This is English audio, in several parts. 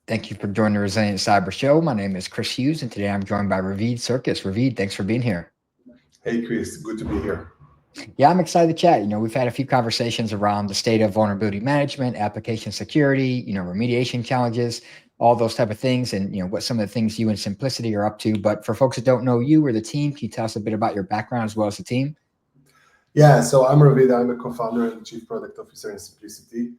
Thank you for joining the Resilient Cyber Show. My name is Chris Hughes, and today I'm joined by Ravid Circus. Ravid, thanks for being here. Hey, Chris, good to be here. Yeah, I'm excited to chat. We've had a few conversations around the state of vulnerability management, application security, remediation challenges, all those type of things, and what some of the things you and Simplicity are up to. But for folks that don't know you or the team, can you tell us a bit about your background as well as the team? Yeah, so I'm Ravid. I'm a co-founder and chief product officer in Simplicity.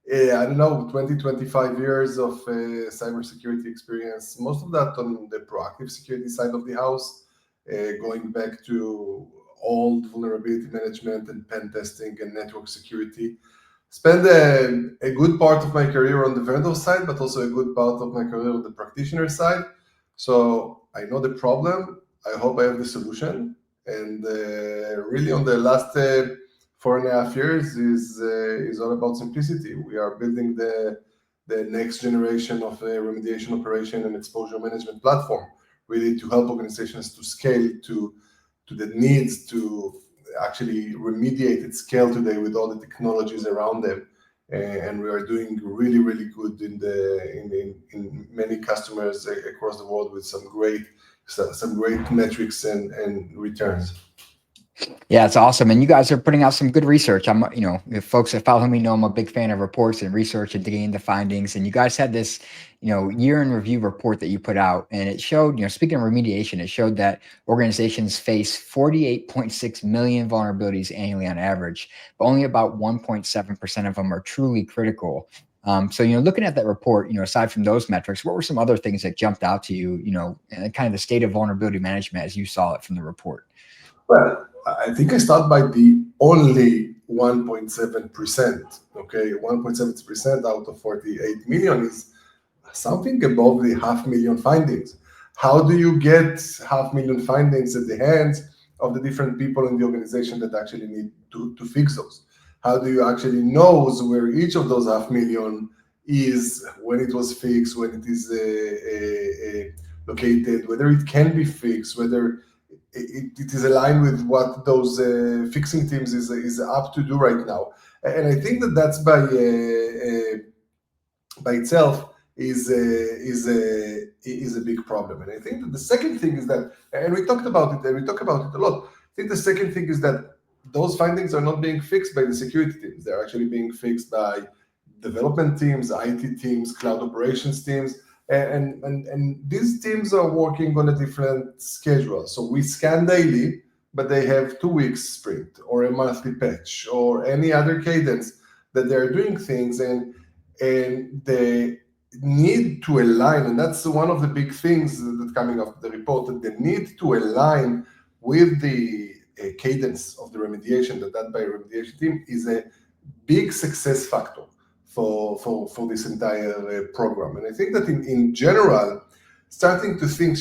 I don't know, 20, 25 years of cybersecurity experience, most of that on the proactive security side of the house, going back to old vulnerability management and pen testing and network security. Spent a good part of my career on the vendor side, but also a good part of my career on the practitioner side. So I know the problem. I hope I have the solution. And really, on the last 4.5 years is all about simplicity. We are building the next generation of a remediation operation and exposure management platform, really to help organizations to scale to the needs to actually remediate at scale today with all the technologies around them. And we are doing really, really good in many customers across the world with some great metrics and returns. Yeah, it's awesome. And you guys are putting out some good research. If folks that follow me know I'm a big fan of reports and research and digging into findings. And you guys had this, year in review report that you put out, and it showed, speaking of remediation, it showed that organizations face 48.6 million vulnerabilities annually on average, but only about 1.7% of them are truly critical. So, looking at that report, aside from those metrics, what were some other things that jumped out to you, and kind of the state of vulnerability management as you saw it from the report? Well, I think I start by the only 1.7%. Okay, 1.7% out of 48 million is something above the 500,000 findings. How do you get 500,000 findings at the hands of the different people in the organization that actually need to fix those? How do you actually know where each of those 500,000 is, when it was fixed, when it is located, whether it can be fixed, whether it is aligned with what those fixing teams is up to do right now? And I think that's by itself is a big problem. And I think that the second thing is that, and we talk about it a lot. I think the second thing is that those findings are not being fixed by the security teams. They're actually being fixed by development teams, IT teams, cloud operations teams. And these teams are working on a different schedule. So we scan daily, but they have 2 weeks sprint or a monthly patch or any other cadence that they're doing things, and they need to align. And that's one of the big things that's coming after the report, that they need to align with the cadence of the remediation, that by remediation team is a big success factor for this entire program. And I think that in general, starting to think,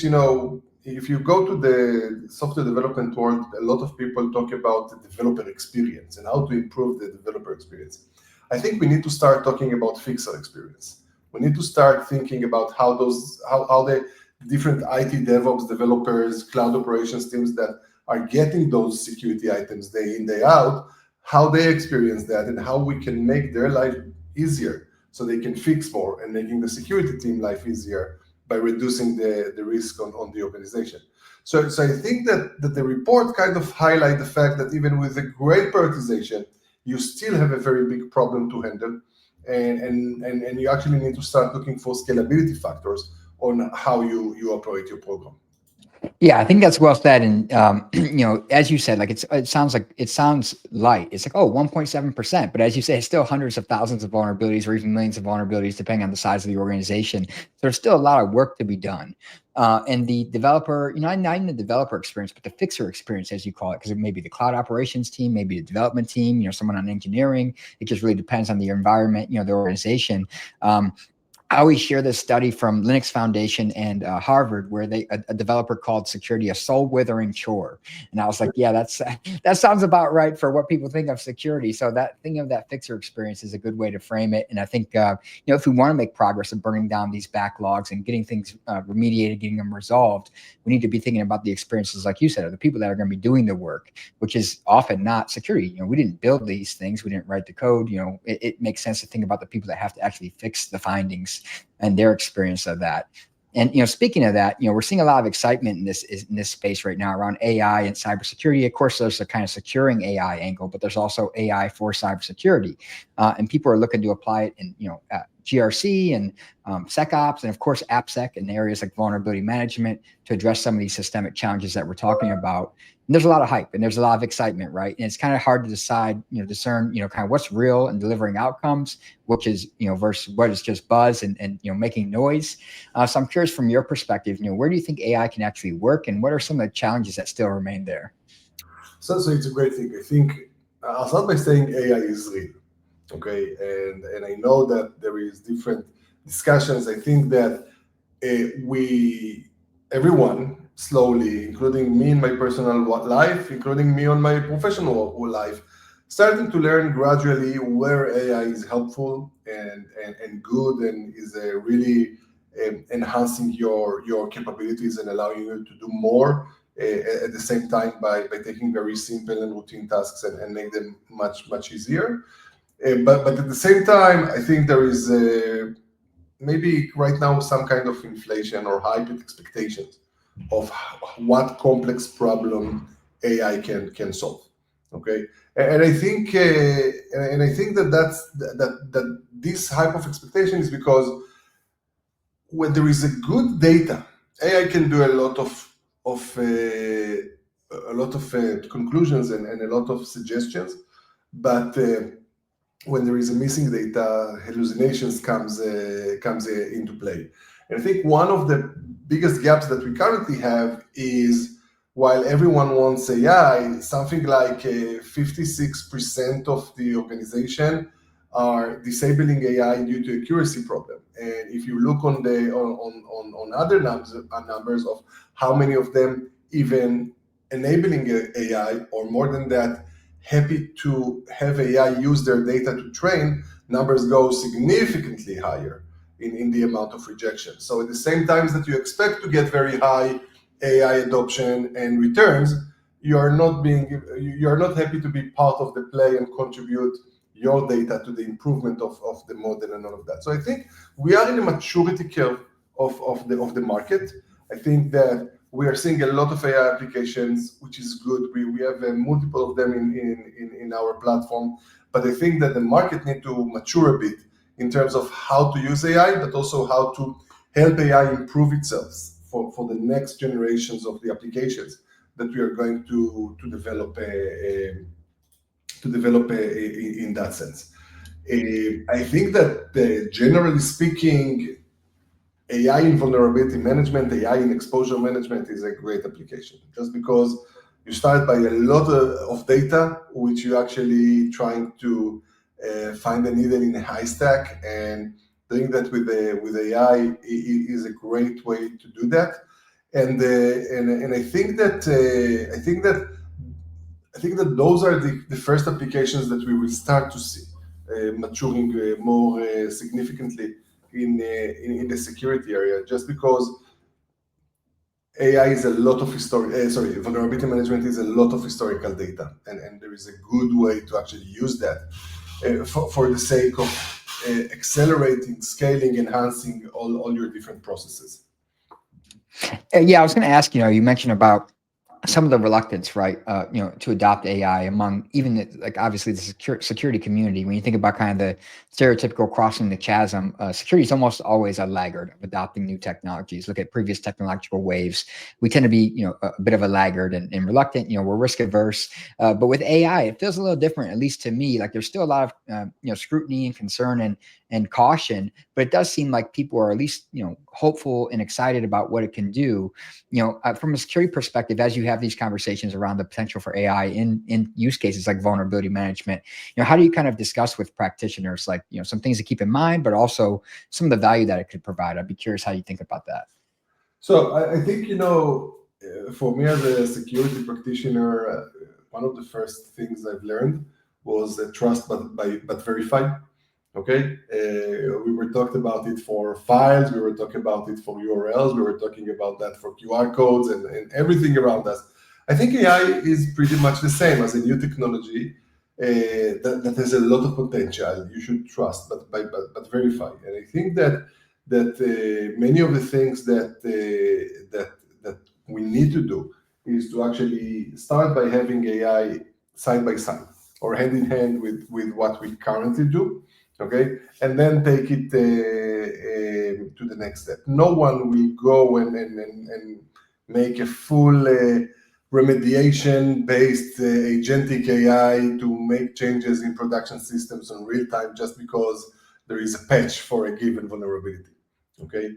if you go to the software development world, a lot of people talk about the developer experience and how to improve the developer experience. I think we need to start talking about fixer experience. We need to start thinking about how the different IT DevOps developers, cloud operations teams that are getting those security items day in, day out, how they experience that and how we can make their life easier so they can fix more, and making the security team life easier by reducing the risk on the organization. So I think that the report kind of highlight the fact that even with a great prioritization, you still have a very big problem to handle, and you actually need to start looking for scalability factors on how you operate your program. Yeah, I think that's well said. And as you said, like it sounds light. It's like, oh, 1.7%. But as you say, it's still hundreds of thousands of vulnerabilities or even millions of vulnerabilities, depending on the size of the organization. There's still a lot of work to be done. And the developer, not even the developer experience, but the fixer experience, as you call it, because it may be the cloud operations team, maybe the development team, someone on engineering. It just really depends on the environment, the organization. I always share this study from Linux Foundation and Harvard, where a developer called security a soul withering chore. And I was like, yeah, that sounds about right for what people think of security. So that thing of that fixer experience is a good way to frame it. And I think, if we want to make progress in burning down these backlogs and getting things remediated, getting them resolved, we need to be thinking about the experiences, like you said, of the people that are going to be doing the work, which is often not security. We didn't build these things. We didn't write the code. It makes sense to think about the people that have to actually fix the findings and their experience of that. And speaking of that, we're seeing a lot of excitement in this space right now around AI and cybersecurity. Of course, there's a kind of securing AI angle, but there's also AI for cybersecurity, and people are looking to apply it in GRC and SecOps, and of course AppSec in areas like vulnerability management to address some of these systemic challenges that we're talking about. And there's a lot of hype and there's a lot of excitement, right? And it's kind of hard to discern, kind of what's real and delivering outcomes, which is, versus what is just buzz and making noise. So I'm curious from your perspective, where do you think AI can actually work, and what are some of the challenges that still remain there? So it's a great thing. I think I'll start by saying AI is real. Okay, and I know that there is different discussions. I think that everyone slowly, including me in my personal life, including me on my professional life, starting to learn gradually where AI is helpful and good and is really enhancing your capabilities and allowing you to do more at the same time by taking very simple and routine tasks and make them much easier. But at the same time, I think there is maybe right now some kind of inflation or hyped expectations of what complex problem AI can solve. Okay, and I think that this hype of expectation is because when there is a good data, AI can do a lot of conclusions and a lot of suggestions, but when there is a missing data, hallucinations comes into play. And I think one of the biggest gaps that we currently have is, while everyone wants AI, something like 56% of the organization are disabling AI due to accuracy problem. And if you look on other numbers of how many of them even enabling AI, or more than that, happy to have AI use their data to train, numbers go significantly higher in the amount of rejection. So at the same times that you expect to get very high AI adoption and returns, you are not happy to be part of the play and contribute your data to the improvement of the model and all of that. So I think we are in a maturity curve of the market. I think that we are seeing a lot of AI applications, which is good. We have multiple of them in our platform, but I think that the market need to mature a bit in terms of how to use AI, but also how to help AI improve itself for the next generations of the applications that we are going to develop in that sense. I think that generally speaking, AI in vulnerability management, AI in exposure management is a great application, just because you start by a lot of data, which you actually trying to find a needle in a haystack, and doing that with AI is a great way to do that. And I think that those are the first applications that we will start to see maturing more significantly in the security area, just because AI is a lot of vulnerability management is a lot of historical data, and there is a good way to actually use that for the sake of accelerating, scaling, enhancing all your different processes. Yeah, I was going to ask, you mentioned about some of the reluctance, right, to adopt AI among even obviously the security community. When you think about kind of the stereotypical crossing the chasm, security is almost always a laggard of adopting new technologies. Look at previous technological waves. We tend to be, a bit of a laggard and reluctant. We're risk averse. But with AI, it feels a little different, at least to me. Like there's still a lot of scrutiny and concern and caution, but it does seem like people are at least hopeful and excited about what it can do. From a security perspective, as you have these conversations around the potential for AI in use cases like vulnerability management, how do you kind of discuss with practitioners, like, some things to keep in mind, but also some of the value that it could provide? I'd be curious how you think about that. So I think, for me as a security practitioner, one of the first things I've learned was trust but verify. Okay, we were talking about it for files, we were talking about it for URLs, we were talking about that for QR codes and everything around us. I think AI is pretty much the same as a new technology that has a lot of potential. You should trust, but verify. And I think that many of the things that we need to do is to actually start by having AI side by side or hand in hand with what we currently do, okay, and then take it to the next step. No one will go and make a full remediation-based agentic AI to make changes in production systems in real time just because there is a patch for a given vulnerability, okay?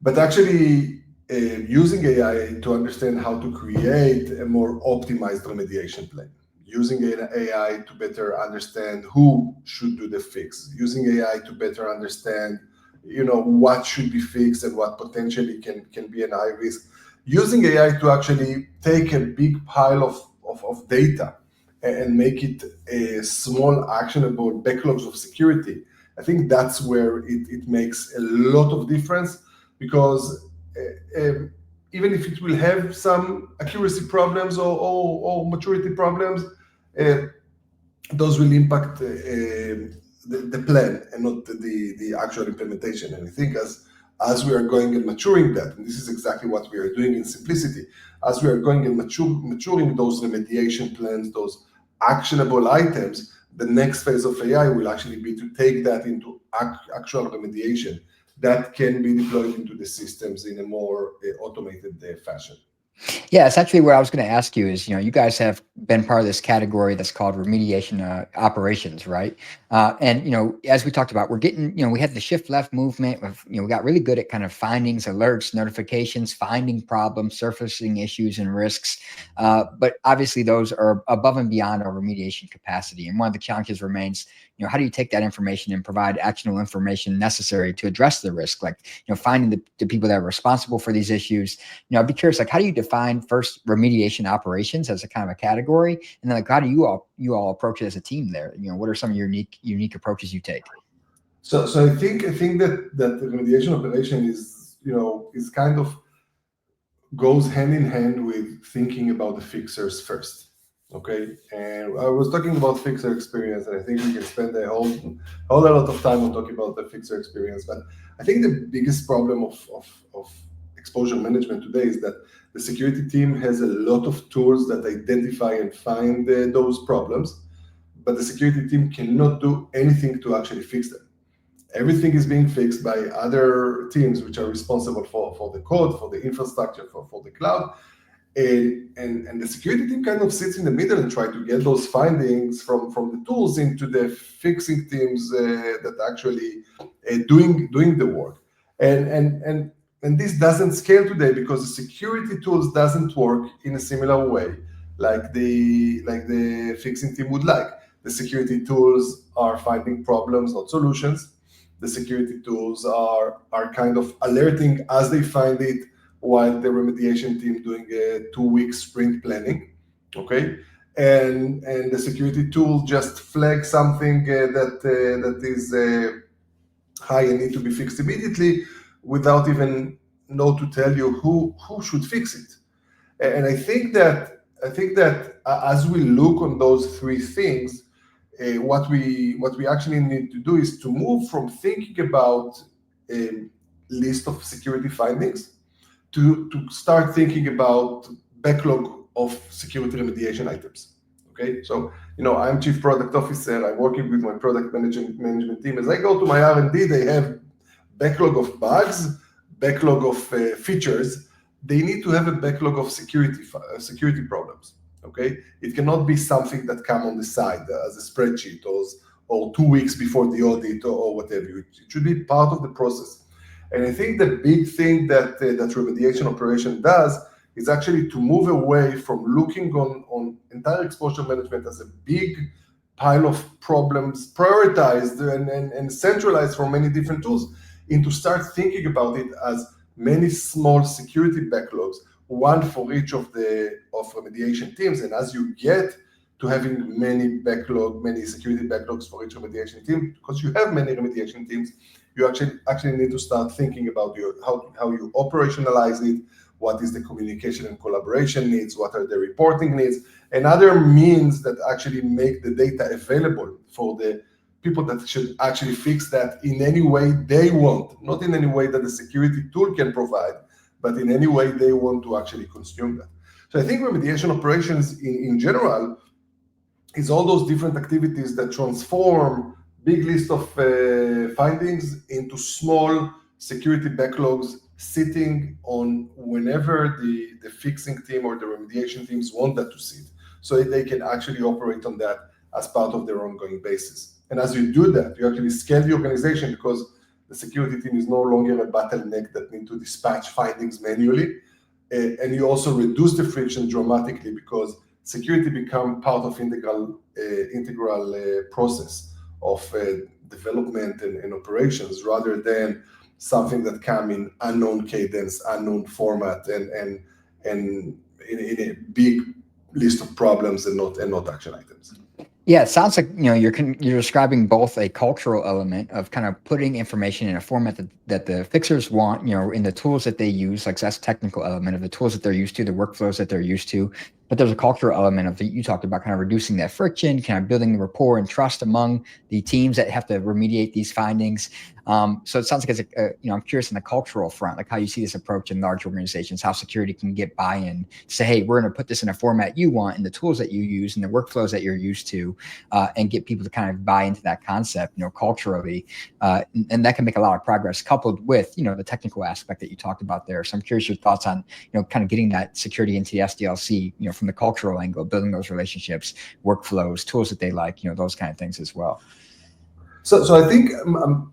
But actually using AI to understand how to create a more optimized remediation plan, using AI to better understand who should do the fix, using AI to better understand, what should be fixed and what potentially can be an high risk, using AI to actually take a big pile of data and make it a small actionable backlogs of security. I think that's where it makes a lot of difference, because even if it will have some accuracy problems or maturity problems, those will impact the plan and not the actual implementation. And I think as we are going and maturing that, and this is exactly what we are doing in Simplicity, as we are going and maturing those remediation plans, those actionable items, the next phase of AI will actually be to take that into actual remediation that can be deployed into the systems in a more automated fashion. Yeah, it's actually what I was going to ask you is, you guys have been part of this category that's called remediation operations, right? And, as we talked about, we're getting, we had the shift left movement. We got really good at kind of findings, alerts, notifications, finding problems, surfacing issues and risks. But obviously those are above and beyond our remediation capacity. And one of the challenges remains, how do you take that information and provide actionable information necessary to address the risk? Like, finding the people that are responsible for these issues. I'd be curious, like, how do you define first remediation operations as a kind of a category, and then like, how do you all approach it as a team there? What are some of your unique approaches you take? So I think that the remediation operation is kind of goes hand in hand with thinking about the fixers first. Okay, and I was talking about fixer experience, and I think we can spend a whole lot of time on talking about the fixer experience. But I think the biggest problem of exposure management today is that the security team has a lot of tools that identify and find those problems, but the security team cannot do anything to actually fix them. Everything is being fixed by other teams which are responsible for the code, for the infrastructure, for the cloud. And the security team kind of sits in the middle and try to get those findings from the tools into the fixing teams that actually doing the work. And this doesn't scale today because the security tools doesn't work in a similar way like the fixing team would like. The security tools are finding problems, not solutions. The security tools are kind of alerting as they find it, while the remediation team doing a 2-week sprint planning, okay? And the security tool just flags something that is high and need to be fixed immediately without even know to tell you who should fix it. And I think that as we look on those three things, what we actually need to do is to move from thinking about a list of security findings to start thinking about backlog of security remediation items. Okay, so I'm chief product officer. I'm working with my product management team. As I go to my R&D, they have backlog of bugs, backlog of features. They need to have a backlog of security problems. Okay, it cannot be something that come on the side as a spreadsheet or 2 weeks before the audit or whatever. It should be part of the process. And I think the big thing that remediation operation does is actually to move away from looking on entire exposure management as a big pile of problems, prioritized and centralized from many different tools, into start thinking about it as many small security backlogs, one for each of remediation teams. And as you get to having many security backlogs for each remediation team, because you have many remediation teams, you actually need to start thinking about how you operationalize it, what is the communication and collaboration needs, what are the reporting needs, and other means that actually make the data available for the people that should actually fix that in any way they want, not in any way that the security tool can provide, but in any way they want to actually consume that. So I think remediation operations in general is all those different activities that transform big list of findings into small security backlogs sitting on whenever the fixing team or the remediation teams want that to sit, so that they can actually operate on that as part of their ongoing basis. And as you do that, you actually scale the organization, because the security team is no longer a bottleneck that need to dispatch findings manually. And you also reduce the friction dramatically, because security become part of integral process of development and operations, rather than something that come in unknown cadence, unknown format, and in a big list of problems and not action items. Yeah, it sounds like you're describing both a cultural element of kind of putting information in a format that the fixers want, in the tools that they use, like that's technical element of the tools that they're used to, the workflows that they're used to. But there's a cultural element of you talked about, kind of reducing that friction, kind of building the rapport and trust among the teams that have to remediate these findings. So it sounds like it's I'm curious in the cultural front, like how you see this approach in large organizations, how security can get buy-in to say, hey, we're going to put this in a format you want, and the tools that you use and the workflows that you're used to, and get people to kind of buy into that concept, culturally. And that can make a lot of progress, coupled with, the technical aspect that you talked about there. So I'm curious your thoughts on, kind of getting that security into the SDLC, from the cultural angle, building those relationships, workflows, tools that they like, those kind of things as well. So I think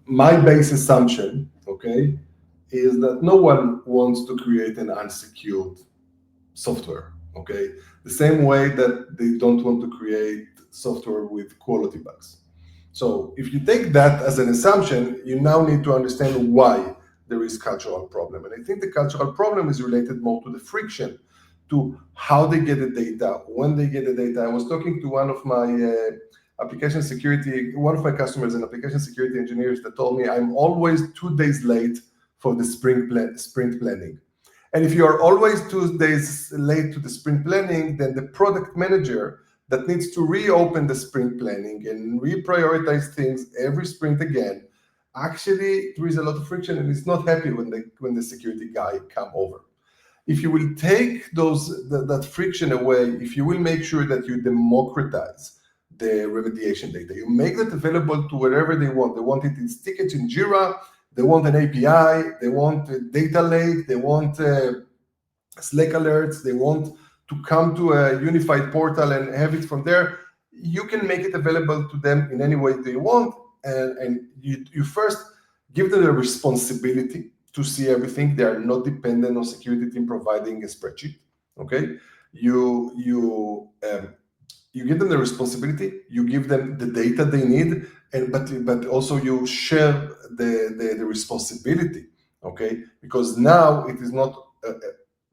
my base assumption, okay, is that no one wants to create an unsecured software, okay? The same way that they don't want to create software with quality bugs. So if you take that as an assumption, you now need to understand why there is cultural problem. And I think the cultural problem is related more to the friction, to how they get the data, when they get the data. I was talking to one of my one of my customers, an application security engineers, that told me I'm always 2 days late for the sprint planning. And if you are always 2 days late to the sprint planning, then the product manager that needs to reopen the sprint planning and reprioritize things every sprint again, actually there is a lot of friction, and it's not happy when the security guy come over. If you will take that friction away, if you will make sure that you democratize the remediation data, you make that available to wherever they want it in tickets in Jira, they want an API, they want a data lake, they want Slack alerts, they want to come to a unified portal and have it from there. You can make it available to them in any way they want, and you first give them the responsibility to see everything. They are not dependent on security team providing a spreadsheet. Okay, you give them the responsibility. You give them the data they need, but also you share the responsibility. Okay, because now it is not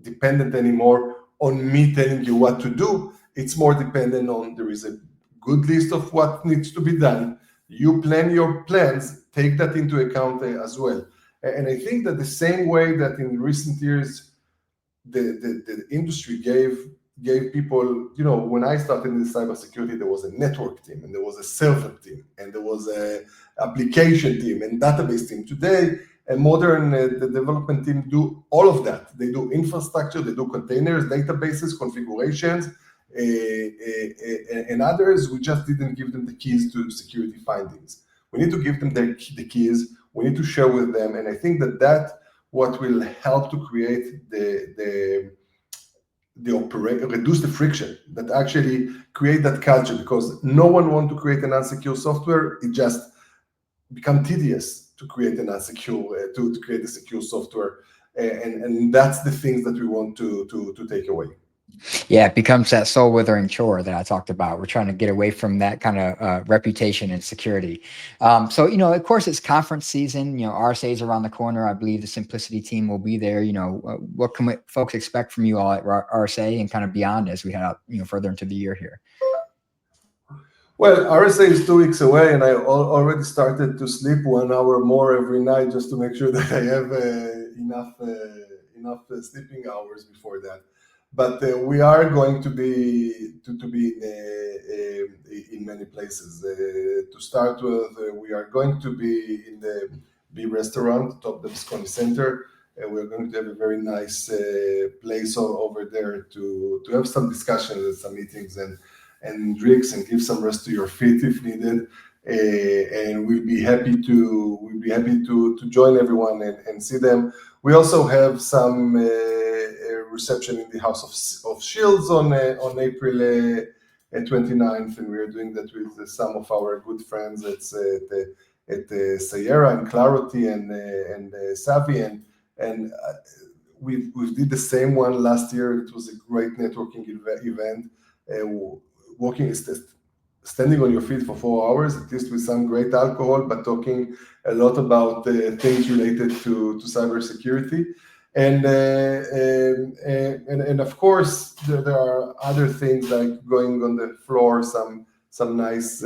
dependent anymore on me telling you what to do. It's more dependent on there is a good list of what needs to be done. You plan your plans, take that into account as well. And I think that the same way that in recent years, the industry gave people, when I started in cybersecurity, there was a network team, and there was a server team, and there was a application team and database team. Today, a modern the development team do all of that. They do infrastructure, they do containers, databases, configurations, and others. We just didn't give them the keys to security findings. We need to give them the keys. We need to share with them, and I think that what will help to create reduce the friction, that actually create that culture, because no one want to create an unsecure software. It just become tedious to create an unsecure to create a secure software, and that's the things that we want to take away. Yeah, it becomes that soul withering chore that I talked about. We're trying to get away from that kind of reputation and security. So, of course, it's conference season. RSA is around the corner. I believe the Simplicity team will be there. What can folks expect from you all at RSA and kind of beyond as we head out, further into the year here? Well, RSA is 2 weeks away, and I already started to sleep 1 hour more every night just to make sure that I have enough sleeping hours before that. but we are going to be in many places. To start with, we are going to be in the B restaurant, Top Moscone Center. We're going to have a very nice place over there to have some discussions and some meetings and drinks and give some rest to your feet if needed. And we'll be happy to join everyone and see them. We also have some reception in the House of Shields on April 29th, and we're doing that with some of our good friends at Sierra and Clarity and Savi, and we did the same one last year. It was a great networking event. Standing on your feet for 4 hours, at least with some great alcohol, but talking a lot about things related to cybersecurity. And of course, there are other things like going on the floor, some nice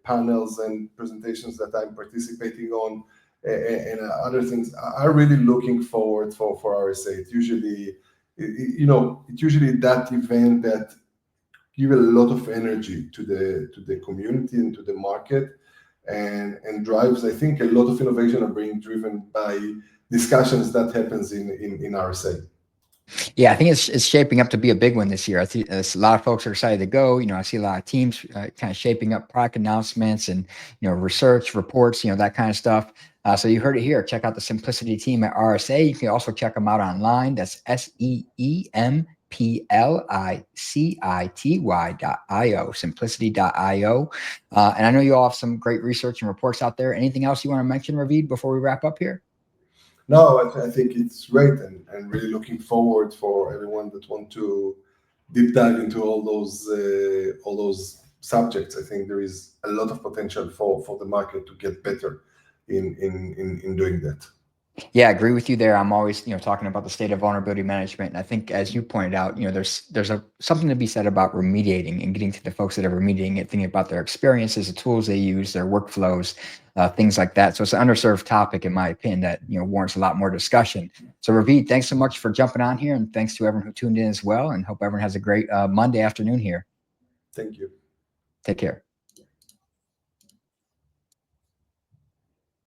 panels and presentations that I'm participating on, and other things. I'm really looking forward for RSA. It's usually that event that give a lot of energy to the community and to the market, and drives, I think, a lot of innovation are being driven by discussions that happens in RSA. Yeah, I think it's shaping up to be a big one this year. I think a lot of folks are excited to go. I see a lot of teams kind of shaping up product announcements and research reports, that kind of stuff. So you heard it here. Check out the Simplicity team at RSA. You can also check them out online. That's SEEMPLICITY.io, simplicity.io. And I know you all have some great research and reports out there. Anything else you want to mention, Ravid, before we wrap up here? No, I think it's great, and really looking forward for everyone that want to deep dive into all those subjects. I think there is a lot of potential for the market to get better in doing that. Yeah, I agree with you there. I'm always, talking about the state of vulnerability management. And I think, as you pointed out, there's something to be said about remediating and getting to the folks that are remediating it, thinking about their experiences, the tools they use, their workflows, things like that. So it's an underserved topic, in my opinion, that, warrants a lot more discussion. So Ravid, thanks so much for jumping on here, and thanks to everyone who tuned in as well, and hope everyone has a great Monday afternoon here. Thank you. Take care.